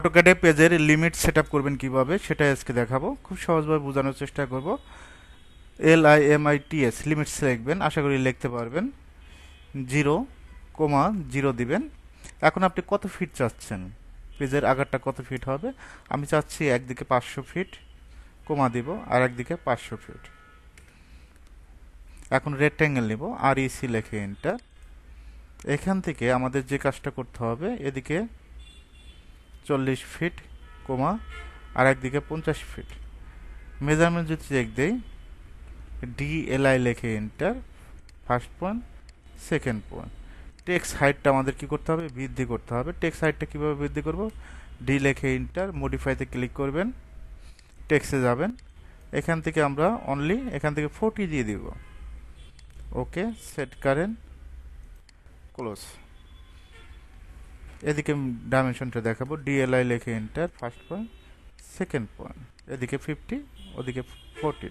অটোক্যাডে পেজের limit set up করবেন কিভাবে সেটা আজকে দেখাবো। খুব সহজভাবে বোঝানোর চেষ্টা করব। LIMITS লিমিটস লিখবেন, আশা করি লিখতে পারবেন। 0,0 দিবেন। এখন আপনি কত ফিট চাচ্ছেন, পেজের আকারটা কত ফিট হবে? আমি চাচ্ছি একদিকে 500 ফিট, কমা দিব, আর একদিকে 500 ফিট। এখন রেক্ট্যাঙ্গেল নিব, REC লিখে এন্টার। এখান থেকে আমাদের যে কাজটা করতে হবে, এদিকে 40 ফিট, কমা, আর একদিকে 50 ফিট। মেজারমেন্ট যদি চেক দেই, DLI লিখে enter, first point, second point. Text হাইটটা আমাদের কি করতে হবে? বৃদ্ধি করতে হবে। টেক্সট হাইটটা কিভাবে বৃদ্ধি করব? ডি লিখে এন্টার, মডিফাইতে ক্লিক করবেন, টেক্সটে যাবেন। এখান থেকে আমরা অনলি এখান থেকে 40 দিয়ে দিব। ওকে, সেট কারেন্ট, ক্লোজ। এদিকে ডাইমেনশনটা দেখাবো, DLI লিখে enter, first point, second point, এদিকে 50, ওদিকে 40।